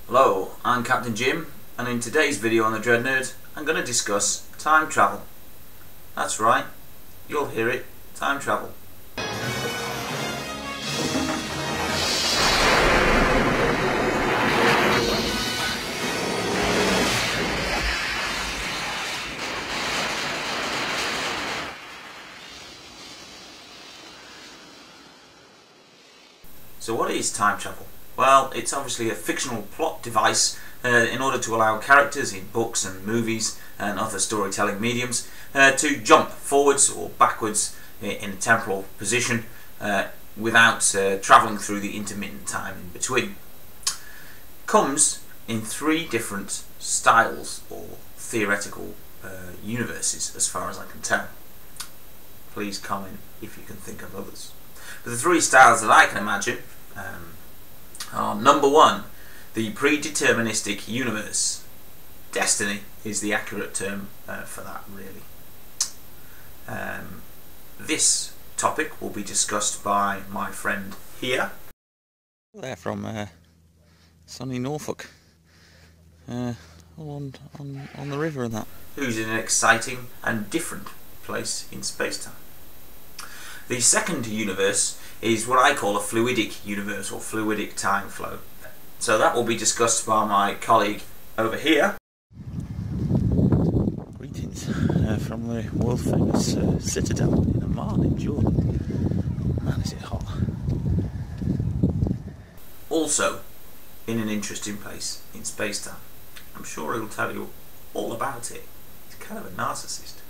Hello, I'm Captain Jim, and in today's video on the Dread Nerd, I'm going to discuss time travel. That's right, you'll hear it, time travel. So what is time travel? Well, it's obviously a fictional plot device in order to allow characters in books and movies and other storytelling mediums to jump forwards or backwards in a temporal position without travelling through the intermittent time in between. Comes in three different styles or theoretical universes as far as I can tell. Please comment if you can think of others. But the three styles that I can imagine are: number one, the predeterministic universe. Destiny is the accurate term for that, really. This topic will be discussed by my friend here. They're from sunny Norfolk, all on the river and that. Who's in an exciting and different place in space-time. The second universe is what I call a fluidic universe or fluidic time flow. So that will be discussed by my colleague over here. Greetings from the world famous Citadel in Amman in Jordan. Man, is it hot. Also in an interesting place in space-time. I'm sure he'll tell you all about it. He's kind of a narcissist.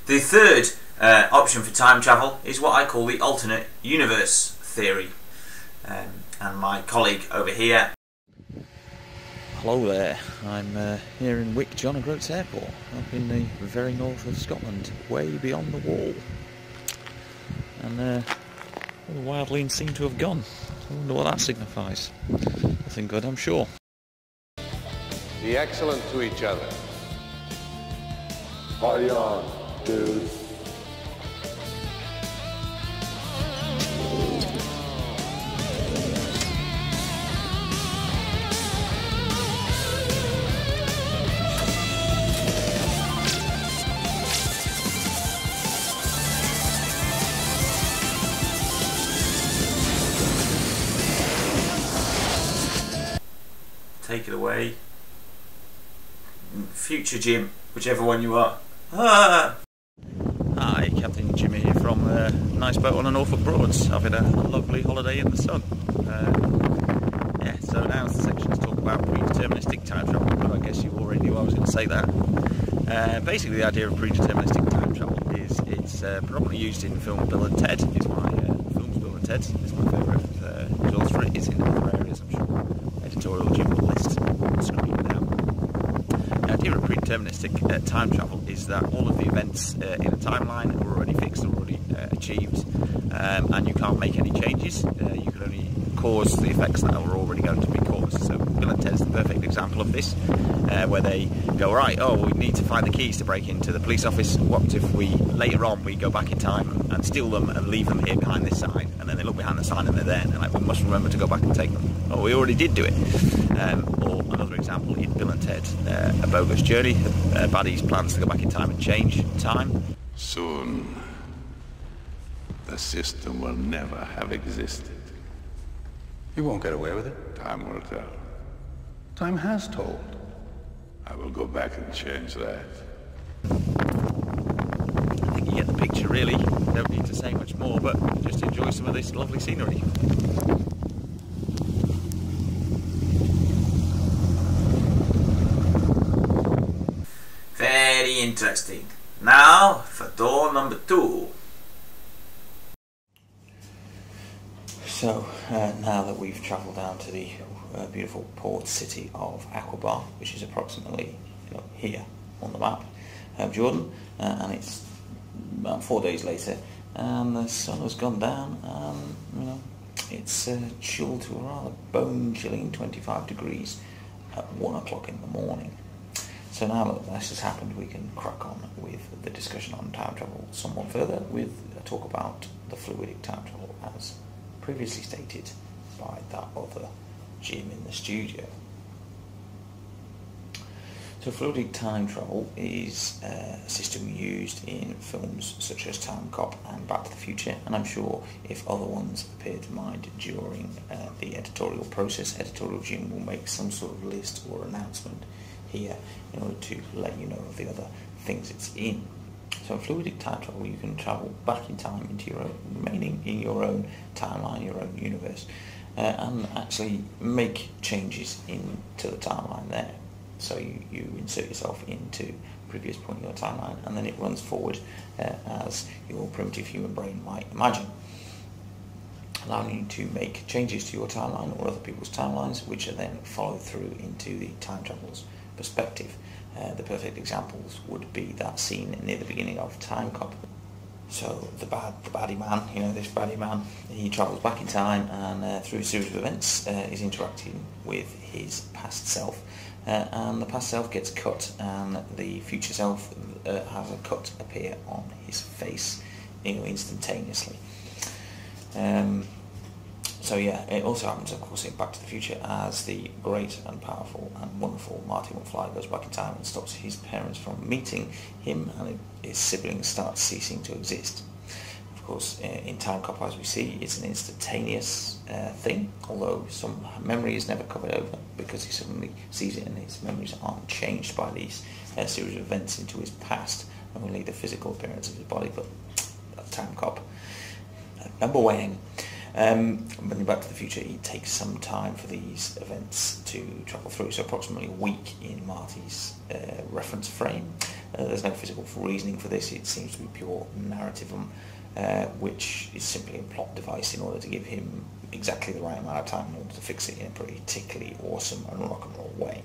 The third option for time travel is what I call the alternate universe theory. And my colleague over here. Hello there, I'm here in Wick John O'Groats Airport, up in the very north of Scotland, way beyond the wall. And all the wildlings seem to have gone. I wonder what that signifies. Nothing good, I'm sure. Be excellent to each other. Party on, dude. Take it away. Future Jim, whichever one you are. Ah! Hi, Captain Jimmy here from a nice boat on the Norfolk Broads, having a lovely holiday in the sun. Yeah, so now's the section to talk about predeterministic time travel, but I guess you already knew I was going to say that. Basically, the idea of predeterministic time travel is it's predominantly used in film Bill and Ted. It's my films Bill and Ted. It's my favourite resource for it. It's in other areas, I'm sure. Editorial Jim will list on the screen now. The idea of predeterministic time travel is that all of the events in a timeline are already fixed, are already achieved, and you can't make any changes. You can only cause the effects that are already going to be caused. So Bill and Ted is the perfect example of this, where they go, right, oh, we need to find the keys to break into the police office. What if we, later on, we go back in time and steal them and leave them here behind this sign? And then they look behind the sign and they're there, and they're like, we must remember to go back and take them. Oh, we already did do it. Or another example in Bill and Ted, A Bogus Journey. Baddies plans to go back in time and change time. Soon, the system will never have existed. You won't get away with it. Time will tell. Time has told. I will go back and change that. I think you get the picture, really. Don't need to say much more, but just enjoy some of this lovely scenery. Very interesting. Now for door number 2. So, now that we've travelled down to the beautiful port city of Aqaba, which is approximately here on the map of Jordan, and it's about 4 days later, and the sun has gone down, and it's chilled to a rather bone-chilling 25 degrees at 1 o'clock in the morning. So now that this has happened, we can crack on with the discussion on time travel somewhat further with a talk about the fluidic time travel as previously stated by that other Jim in the studio. So fluidic time travel is a system used in films such as Time Cop and Back to the Future, and I'm sure if other ones appear to mind during the editorial process, Editorial Jim will make some sort of list or announcement here in order to let you know of the other things it's in. So in fluidic time travel, you can travel back in time into your own, remaining in your own timeline, your own universe, and actually make changes into the timeline there. So you insert yourself into a previous point in your timeline, and then it runs forward as your primitive human brain might imagine, allowing you to make changes to your timeline or other people's timelines, which are then followed through into the time traveler's perspective. The perfect examples would be that scene near the beginning of Time Cop. So the baddie man, this baddie man, he travels back in time and through a series of events is interacting with his past self. And the past self gets cut, and the future self has a cut appear on his face, instantaneously. So yeah, it also happens, of course, in Back to the Future, as the great and powerful and wonderful Marty McFly goes back in time and stops his parents from meeting him, and his siblings start ceasing to exist. Of course, in Time Cop, as we see, it's an instantaneous thing, although some memory is never covered over because he suddenly sees it and his memories aren't changed by these series of events into his past, only the physical appearance of his body. But Time Cop, number one. When Back to the Future, it takes some time for these events to travel through, so approximately a week in Marty's reference frame. There's no physical reasoning for this, it seems to be pure narrativum, which is simply a plot device in order to give him exactly the right amount of time in order to fix it in a pretty tickly, awesome and rock and roll way.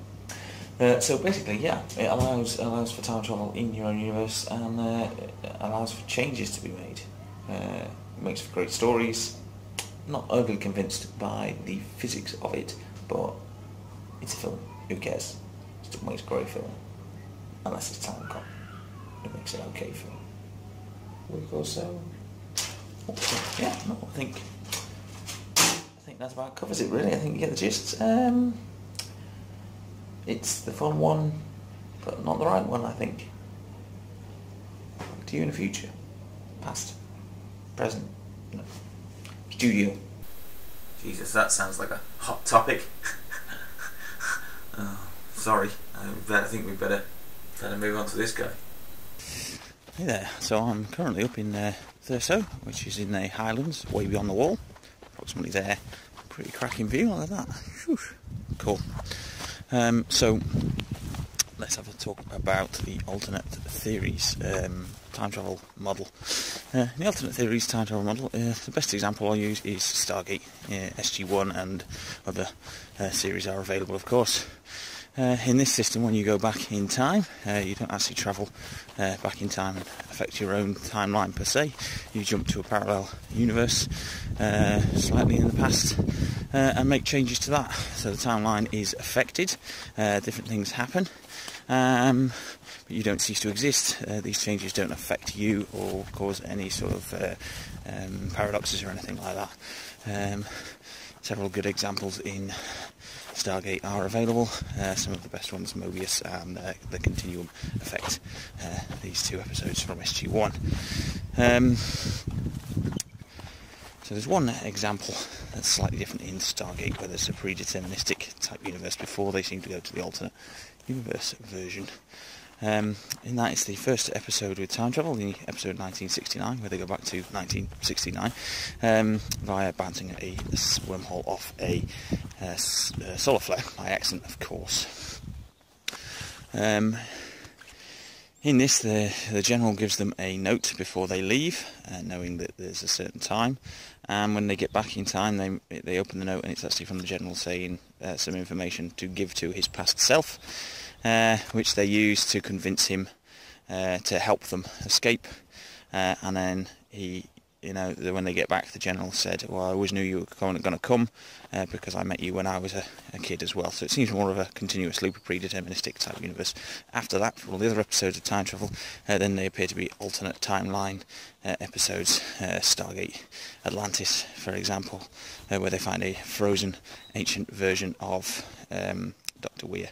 So basically, yeah, it allows for time travel in your own universe, and allows for changes to be made. It makes for great stories. Not overly convinced by the physics of it, but it's a film. Who cares? It still makes a great film. Unless it's Time Cop. It makes an okay film. Week or so. Yeah, no, I think that about covers it, really. I think you get the gist. It's the fun one, but not the right one, I think. To you in the future. Past. Present. No. Studio. Jesus, that sounds like a hot topic. Sorry, I think we better move on to this guy. Hey there, so I'm currently up in Thurso, which is in the Highlands, way beyond the wall. Approximately there. Pretty cracking view like that. Whew. Cool. So let's have a talk about the alternate theories time travel model. The alternate theories time travel model, the best example I'll use is Stargate. SG-1 and other series are available, of course. In this system, when you go back in time, you don't actually travel back in time and affect your own timeline per se. You jump to a parallel universe slightly in the past and make changes to that. So the timeline is affected, different things happen, but you don't cease to exist. These changes don't affect you or cause any sort of paradoxes or anything like that. Several good examples in Stargate are available. Some of the best ones, Mobius and the Continuum Effect, these two episodes from SG-1. So there's one example that's slightly different in Stargate, where there's a predeterministic type universe before they seem to go to the alternate universe version. In that, it's the first episode with time travel, the episode 1969, where they go back to 1969 via bouncing a wormhole off a solar flare by accident, of course. In this, the general gives them a note before they leave, knowing that there's a certain time, and when they get back in time, they open the note, and it's actually from the general saying some information to give to his past self, which they use to convince him to help them escape, and then he you know, when they get back, the general said, well, I always knew you were going to come because I met you when I was a kid as well. So it seems more of a continuous loop of predeterministic type universe. After that, for all the other episodes of time travel, then they appear to be alternate timeline episodes. Stargate Atlantis, for example, where they find a frozen ancient version of Dr. Weir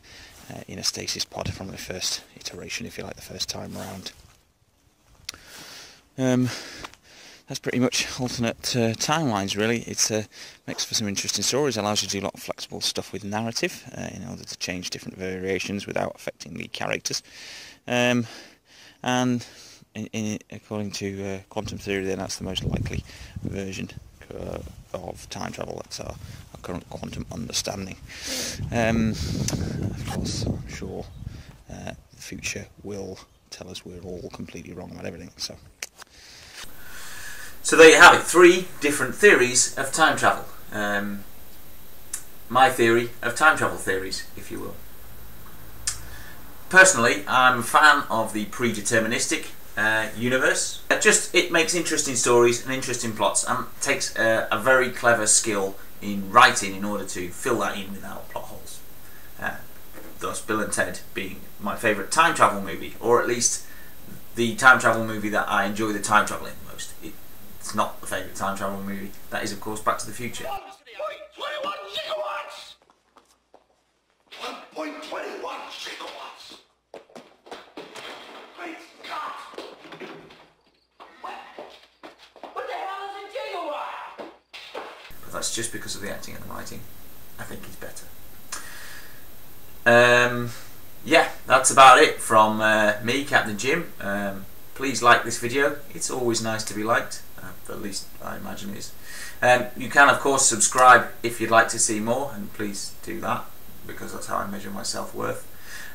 in a stasis pod from the first iteration, if you like, the first time around. That's pretty much alternate timelines, really. It makes for some interesting stories, allows you to do a lot of flexible stuff with narrative in order to change different variations without affecting the characters. And according to quantum theory, then that's the most likely version of time travel. That's our current quantum understanding. Of course, I'm sure the future will tell us we're all completely wrong about everything. So there you have it, 3 different theories of time travel. My theory of time travel theories, if you will. Personally, I'm a fan of the predeterministic universe. It makes interesting stories and interesting plots, and takes a very clever skill in writing in order to fill that in without plot holes. Thus, Bill and Ted being my favourite time travel movie, or at least the time travel movie that I enjoy the time travel in the most. It's not the favourite time travel movie. That is, of course, Back to the Future. 1.21 gigawatts! 1.21 gigawatts! Great Scott! What the hell is a gigawatt? But that's just because of the acting and the writing. I think it's better. Yeah, that's about it from me, Captain Jim. Please like this video. It's always nice to be liked. At least I imagine it is. You can, of course, subscribe if you'd like to see more, and please do that, because that's how I measure my self-worth.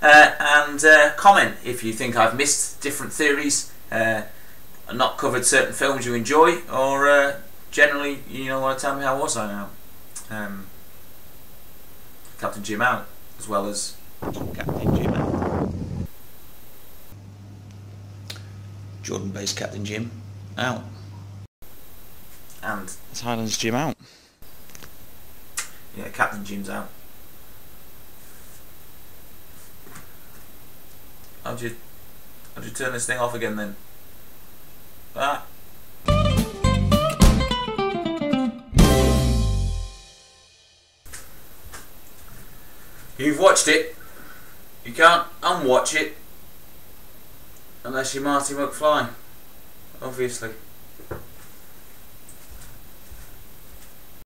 And comment if you think I've missed different theories, not covered certain films you enjoy, or generally, you know, want to tell me how was I now. Captain Jim out, as well as Captain Jim out. Jordan-based Captain Jim out. And it's Highlands Jim out. Yeah, Captain Jim's out. How'd you turn this thing off again then? Ah. You've watched it. You can't unwatch it unless you're Marty McFly, obviously.